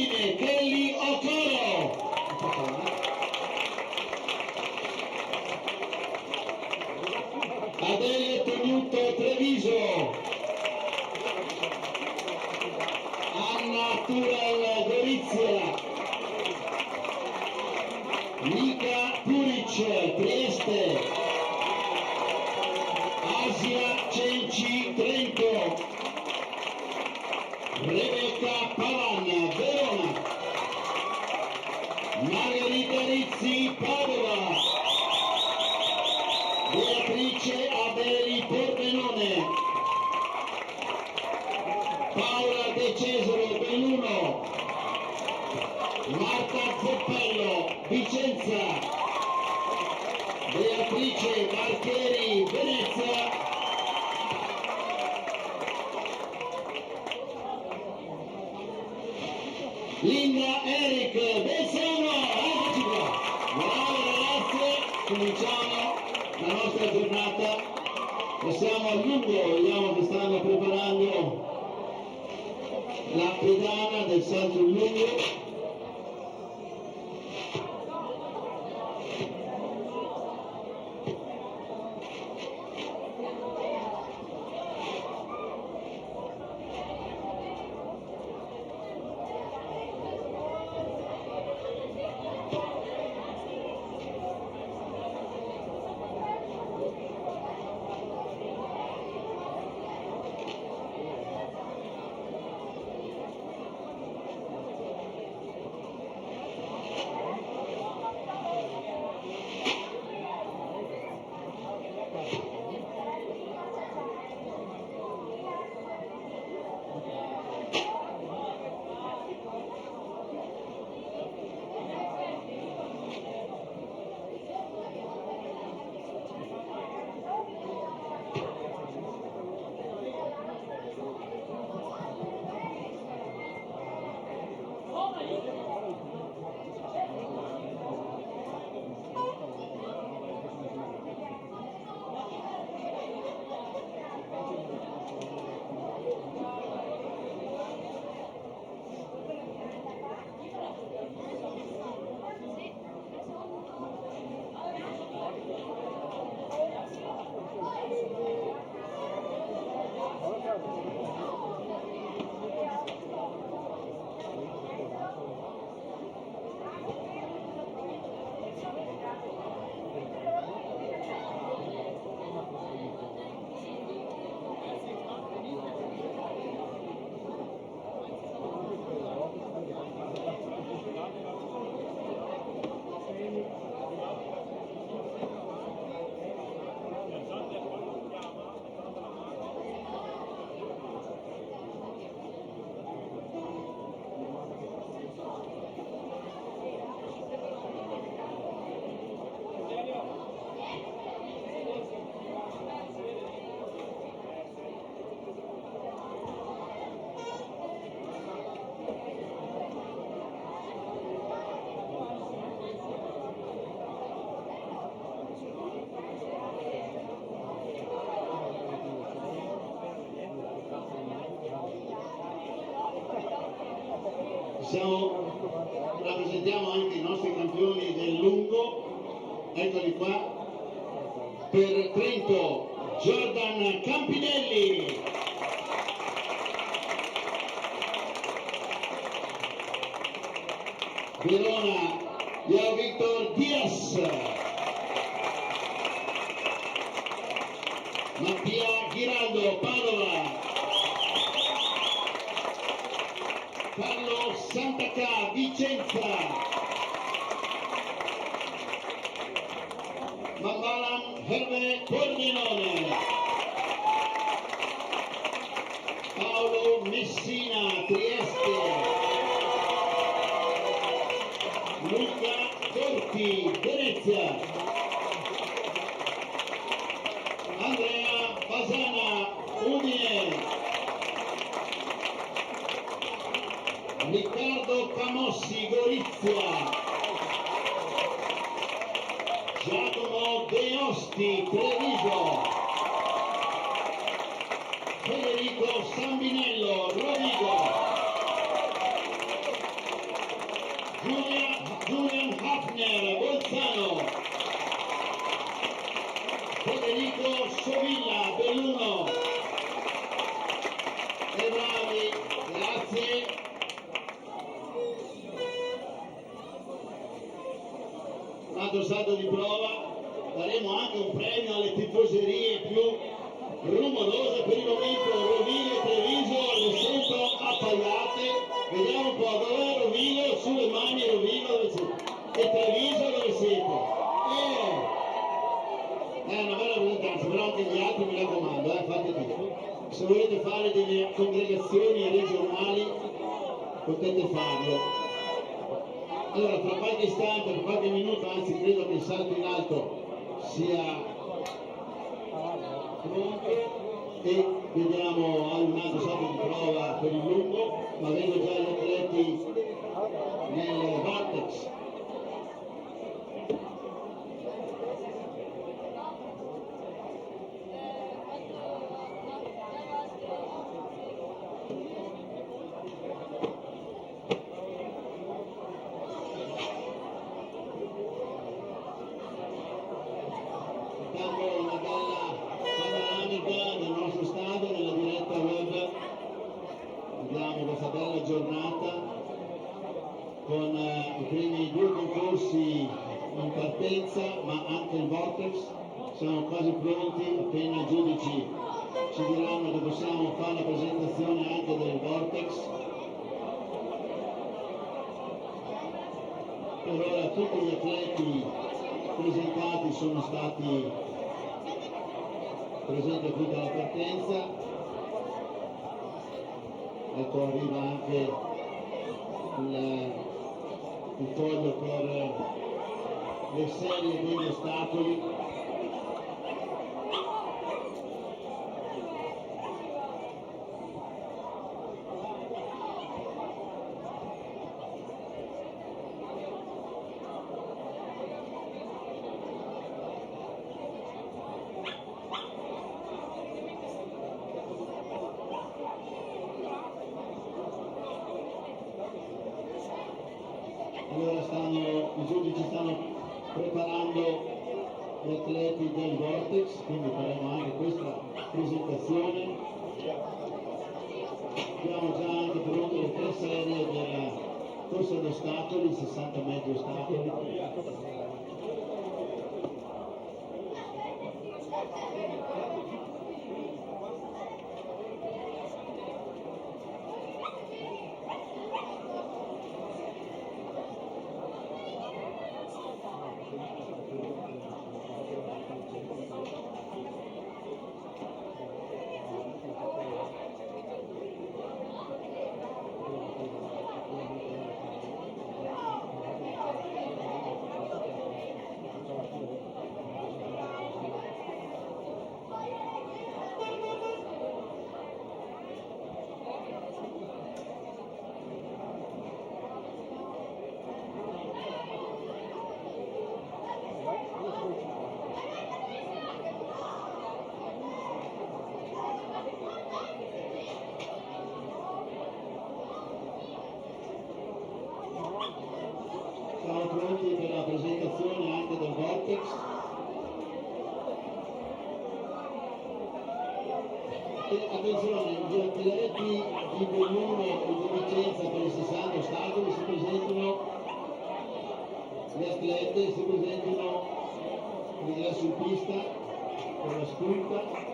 Udine, Kelly Ocoro. Adele Tognuto, Treviso. Anna Tural, Gorizia. Nika Puric, Trieste. Asia Cenci, Trento. Rebecca Pavan, Verona. Margherita Rizzi, Padova. Beatrice Abeli, Pordenone. Paola De Cesaro, Belluno. Marta Zoppello, Vicenza. Beatrice Marcheri, Venezia. Linda Eric, Bessano, eccoci qua. Brave ragazze, cominciamo la nostra giornata. E siamo a lungo, vediamo che stanno preparando la pedana del salto in lungo. Rappresentiamo anche i nostri campioni del lungo, eccoli qua, per Trento, Jordan Campinelli. Verona, Joao Victor Diaz. Mattia Giraldo, Padova. Carlo Santacà, Vicenza. Mambalan Herve, Pordenone. Paolo Messina, Trieste. Luca Corti, Venezia. Andrea Fasana, Udine. Riccardo Camossi, Gorizia. Giacomo De Osti, Treviso. Federico Sambinello, Rovigo. Hafner Bolzano, Federico Sovilla Belluno. E bravi, grazie. Un altro salto di prova, daremo anche un premio alle tifoserie più rumorose. Per il momento Rovigo e Treviso le sento appaiate. Vediamo un po' dov'è Rovigo, sulle mani Rovigo dove c'è. E Treviso dove siete? È una bella presentanza, però anche gli altri mi raccomando, fate tutto. Se volete fare delle congregazioni regionali potete farlo. Allora, tra qualche istante, per qualche minuto, anzi credo che il salto in alto sia pronto e vediamo un altro salto di prova per il lungo, ma vedo già gli atleti nel vortex. Una bella panoramica del nostro stadio nella diretta web. Vediamo questa bella giornata con i primi due concorsi in partenza, ma anche il vortex. Siamo quasi pronti, appena i giudici ci diranno che possiamo fare la presentazione anche del vortex. Per ora tutti gli atleti presentati sono stati presenti a tutta la partenza. Ecco, arriva anche il foglio per le serie degli ostacoli. Allora i giudici stanno preparando gli atleti del vortex, quindi faremo anche questa presentazione. Abbiamo già anche pronte le tre serie della corsa ad ostacoli, 60 metri ostacoli. Siamo pronti per la presentazione anche del vortex. E attenzione, gli atleti di Belluno e di Vicenza per i 60 ostacoli si presentano, le atlete si presentano di là su pista con la spunta.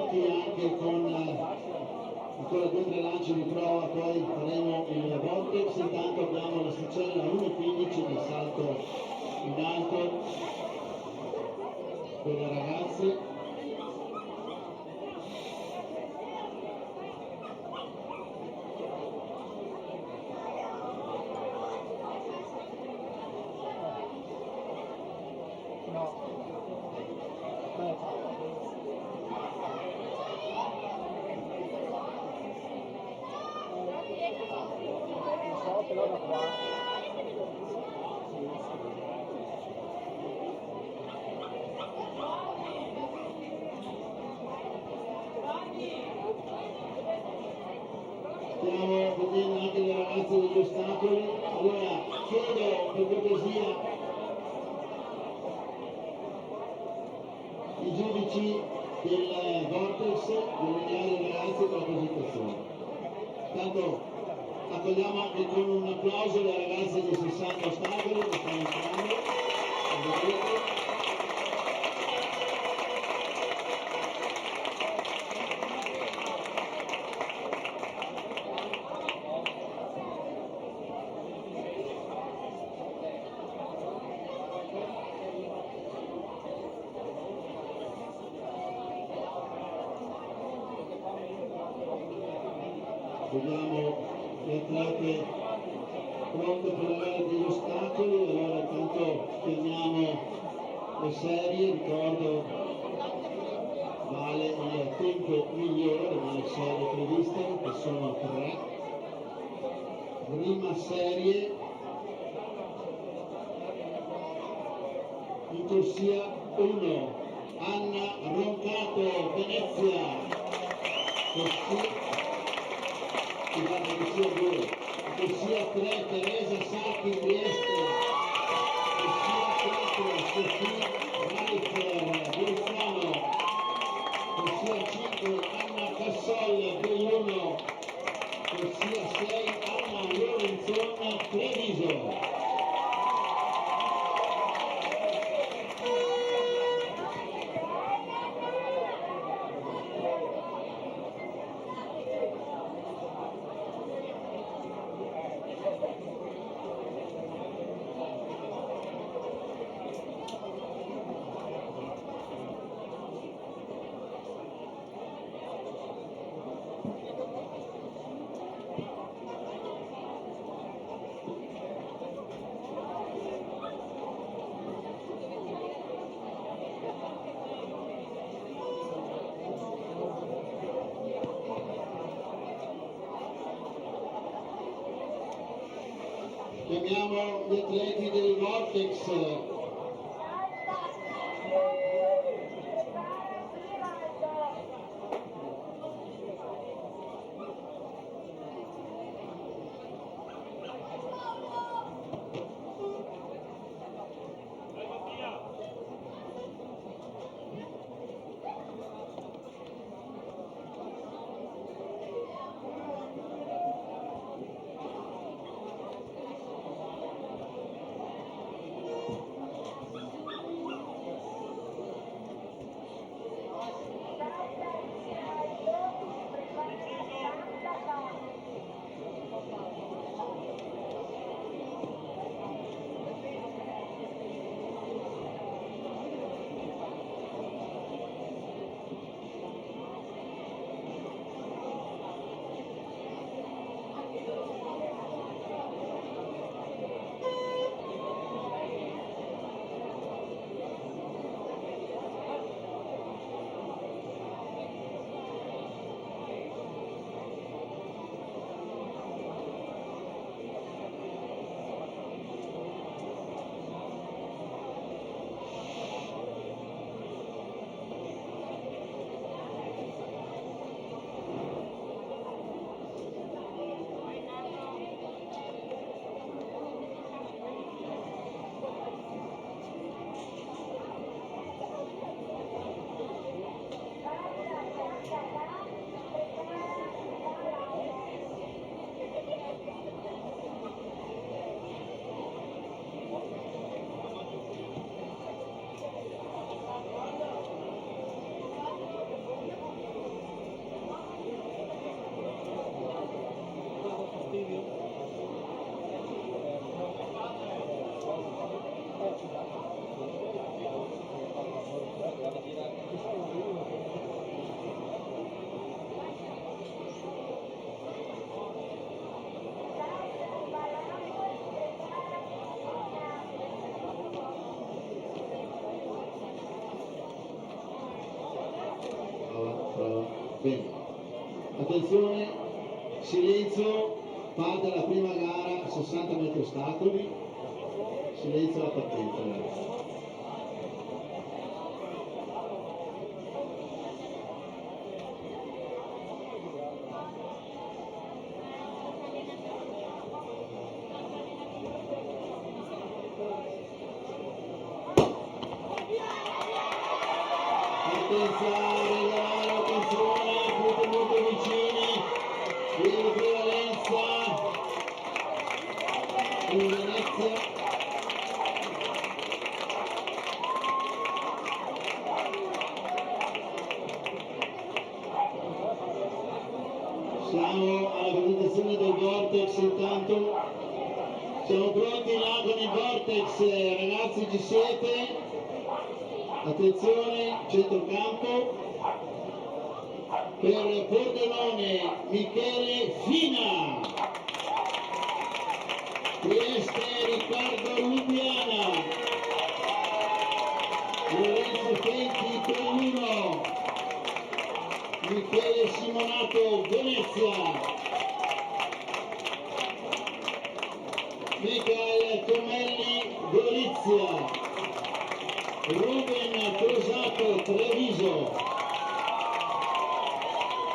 pronti anche con ancora 2 o 3 lanci di prova, poi faremo il vortex. Intanto abbiamo la stazione 1.15 del salto in alto per le ragazze. Stiamo vedendo anche le ragazze degli ostacoli. Allora chiedo per cortesia i giudici del vortex di allineare i ragazzi per la presentazione. Tanto accogliamo anche con un applauso le ragazze di 60 ostacoli che stanno entrando. Vediamo le atlete pronte per la gara degli ostacoli. Allora intanto chiamiamo le serie, ricordo vale il tempo migliore nelle serie previste, che sono 3. Prima serie in corsia 1, Anna Roncato, Venezia, corsia 3, Teresa Sarchi, Trieste, corsia 4, Sofia Reiter, Bolzano, corsia 5, Anna Cassol, Belluno, corsia 6, Anna Lorenzon, Treviso. Chiamiamo gli atleti del Vortex. Attenzione, silenzio, parte la prima gara, 60 metri ostacoli, silenzio alla partenza. Attenzione, molto vicini, in prevalenza in Venezia. Siamo alla presentazione del Vortex, intanto siamo pronti là con il Vortex, ragazzi, ci siete? Attenzione, centrocampo per Pordenone, Michele Fina, Trieste, Riccardo Lubiana, Lorenzo Fenti, Colluno, Michele Simonato, Venezia, Michael Tomelli, Gorizia, Ruben Crosato, Treviso,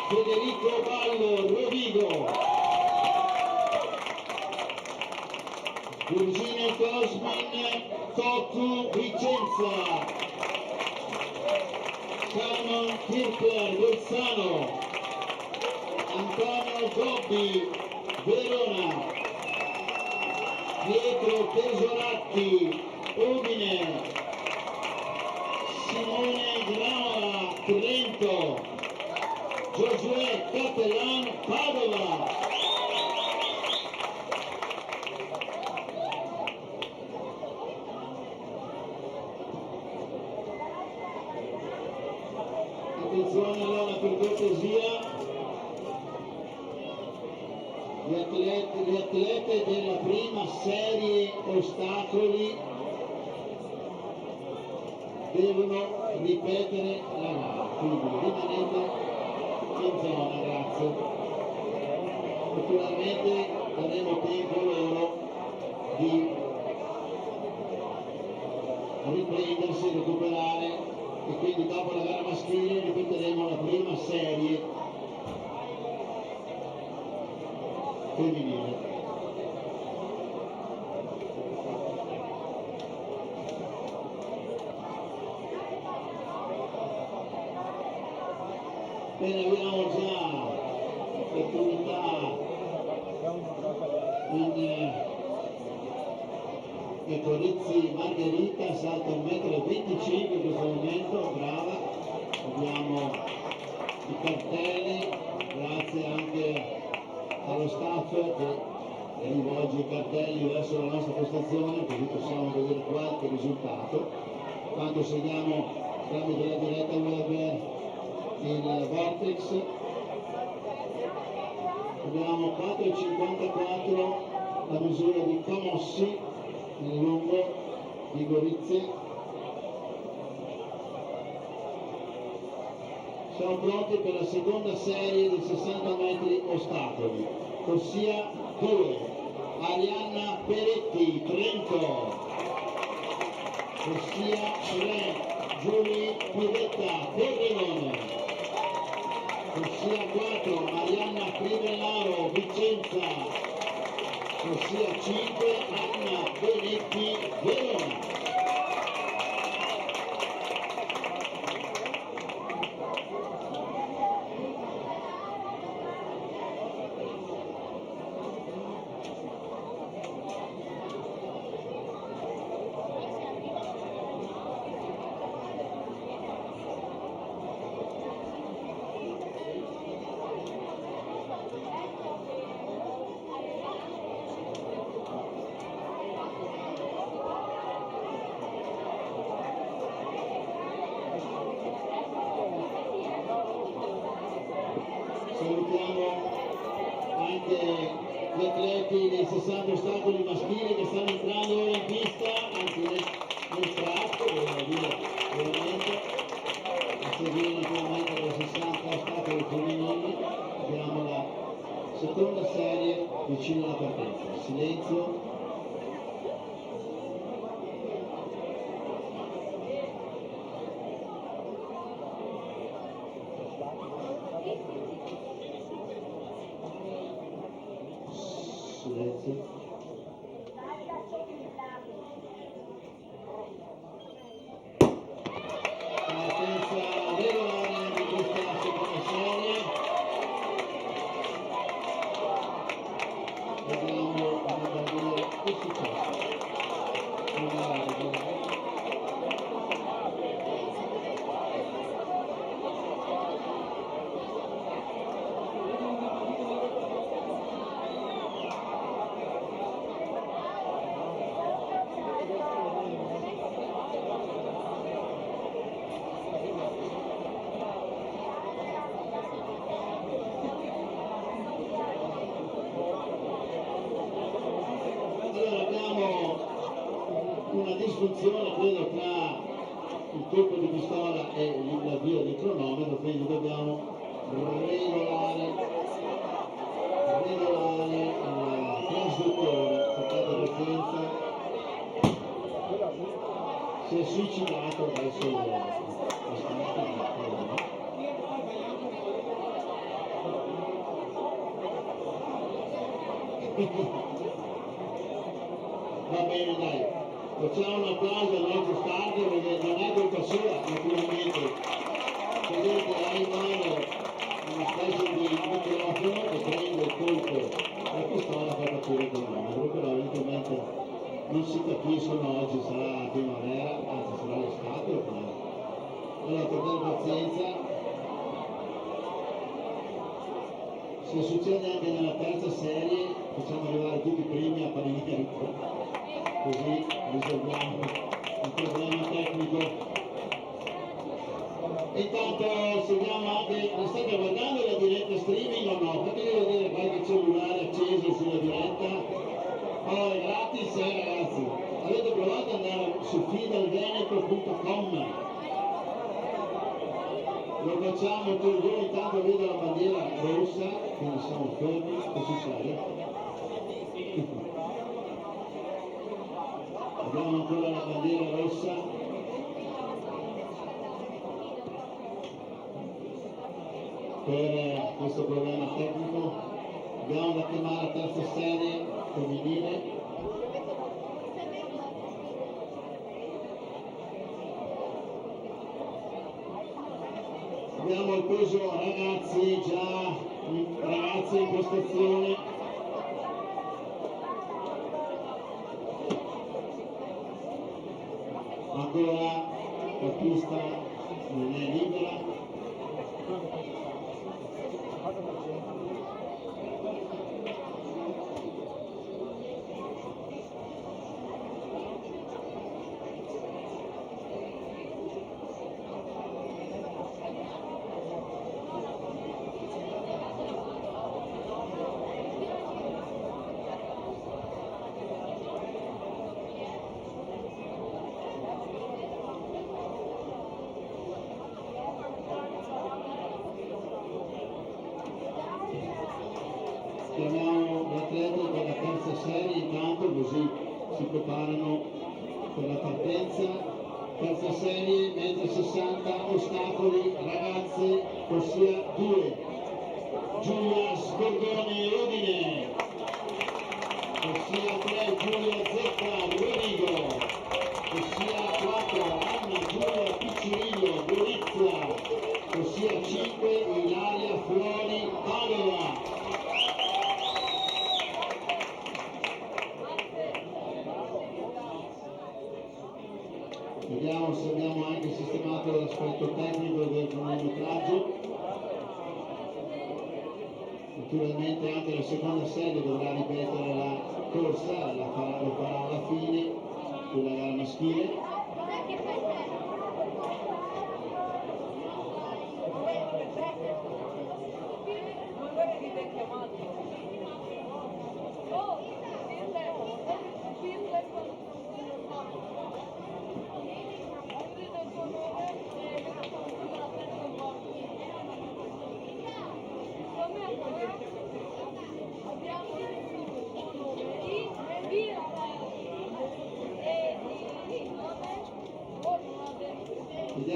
Federico Ballo, Rovigo, Virginia Cosmin, Tocco, Vicenza, Simon Kirchler, Bolzano, Antonio Gobbi, Verona, Pietro Pesolatti, Udine, Simone Granola, Trento, Giosuè Capellan, Padova. Attenzione allora, per cortesia, gli atlete della prima serie ostacoli devono ripetere la gara, quindi rimanete in zona, grazie. Naturalmente daremo tempo loro di riprendersi, recuperare, e quindi dopo la gara maschile ripeteremo la prima serie femminile. Bene, abbiamo già l'attività ecco, Rizzi Margherita salta 1,25 m in questo momento, brava. Abbiamo i cartelli, grazie anche allo staff che rivolge i cartelli verso la nostra postazione, così possiamo vedere qualche risultato. Quando seguiamo tramite la diretta web il Vortex, abbiamo 4,54 la misura di Camossi nel lungo di Gorizia. Siamo pronti per la seconda serie di 60 metri ostacoli, ossia dove Arianna Peretti, Trento, ossia 3 Giulia Pivetta, Pordenone, ossia 4 Marianna Crivellaro, Vicenza, ossia 5 Anna Benetti, Verona. Salutiamo anche gli atleti dei 60 ostacoli maschili che stanno entrando ora in pista, anzi nel track, veramente, a seguire naturalmente dei 60 ostacoli femminili. seconda serie vicino alla partenza. Silenzio. Silenzio. Partenza regolare di questa seconda serie. Vediamo come dire che succede. Una disfunzione credo tra il colpo di pistola e l'avvio del cronometro, quindi dobbiamo regolare il trasduttore. Fate pazienza, si è suicidato adesso va bene, dai. Facciamo un applauso al nostro starter perché non è colpa sua, naturalmente. Vedete, ha in mano una specie di microfono che prende il colpo della pistola e fa capire il cronometro, però evidentemente non si capiscono, oggi sarà primavera, anzi sarà l'estate o no. Allora, tornate pazienza. Se succede anche nella terza serie, facciamo arrivare tutti i primi a parimento. Così risolviamo il problema tecnico. Intanto seguiamo anche, state guardando la diretta streaming o no? Fatemi vedere qualche cellulare acceso sulla diretta. Oh, è gratis ragazzi. Avete provato ad andare su fidalveneto.com? Lo facciamo tutti, io intanto vedo la bandiera rossa, quindi siamo fermi, che succede? Abbiamo ancora la bandiera rossa. Per questo problema tecnico abbiamo da chiamare la terza serie femminile. Abbiamo il peso ragazzi già, ragazzi in postazione. Ancora la pista non è libera. Chiamiamo gli atleti per la terza serie, intanto così si preparano per la partenza. Terza serie, mezzo 60, ostacoli, ragazze, ossia 2. Giulia Sgordoni Rodine, ossia 3 Giulia Zecca Rodigo, ossia 4 Anna Giulia Piccirillo Gorizia, ossia 5 Ilaria Flori Padova. Vediamo se abbiamo anche sistemato l'aspetto tecnico del cronometraggio. Naturalmente anche la seconda serie dovrà ripetere la corsa, lo farà alla fine della gara maschile.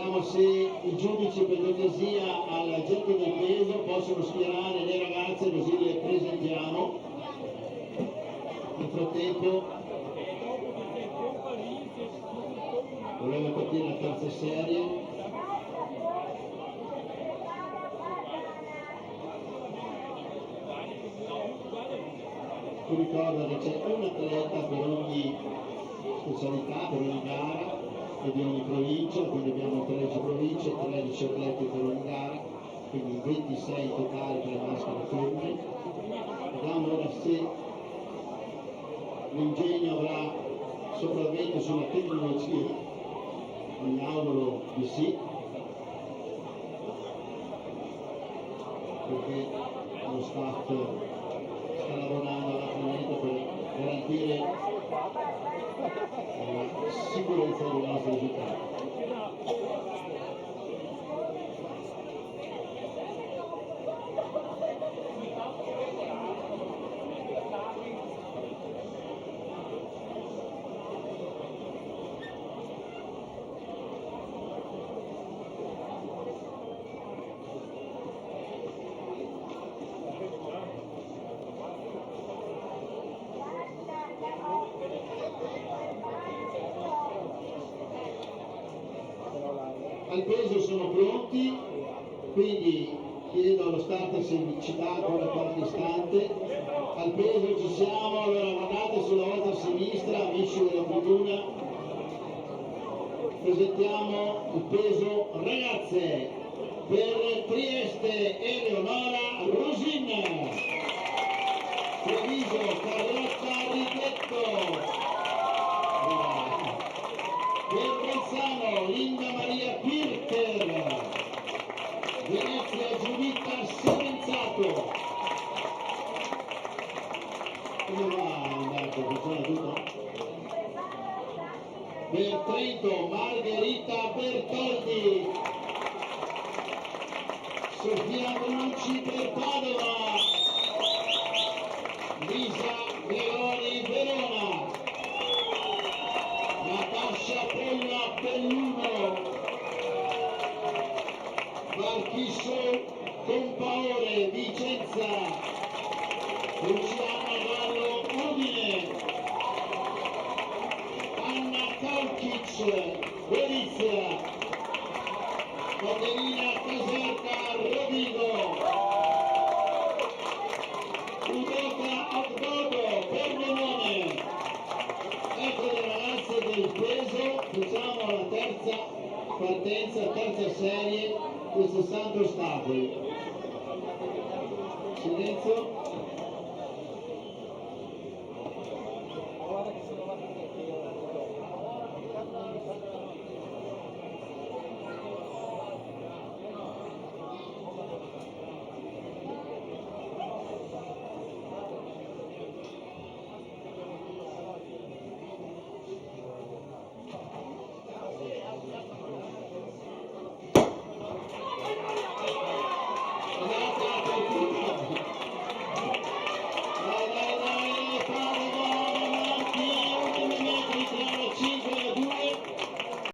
Vediamo se i giudici per cortesia alla gente del peso possono schierare le ragazze così le presentiamo. Nel frattempo dovrebbe partire la terza serie. Vi ricordo che c'è un atleta per ogni specialità, per ogni gara e di ogni provincia, quindi abbiamo 13 province, 13 atleti per ogni gara, quindi 26 in totale per le maschere e femmine. Vediamo ora se l'ingegno avrà sopravvento sulla tecnologia, mi auguro di sì, perché lo staff sta lavorando all'attività per garantire la sicurezza del nostro risultato. Al peso sono pronti, quindi chiedo allo start se ci dà ancora qualche istante. Al peso ci siamo, allora guardate sulla vostra sinistra, amici della tribuna, presentiamo il peso ragazze per Trieste Eleonora Rosin, Treviso Carlotta Righetto, per Bolzano Linda Maria Pirker, Venezia Giuditta Semenzato. Come va andato? Funziona tutto? Per Trento Margherita Bertoldi, Sofia Bonucci per Padova, Lisa Gregori Verona, Natascia Polla Belluno, Marchisso Compaore Vicenza, Luciana Gallo Udine, Anna Kalkic Gorizia, Caterina Caserta Rovigo, Udoka Abdodo Pordenone. Ecco le ragazze del peso, facciamo la terza partenza, terza serie del 60 ostacoli. Silenzio.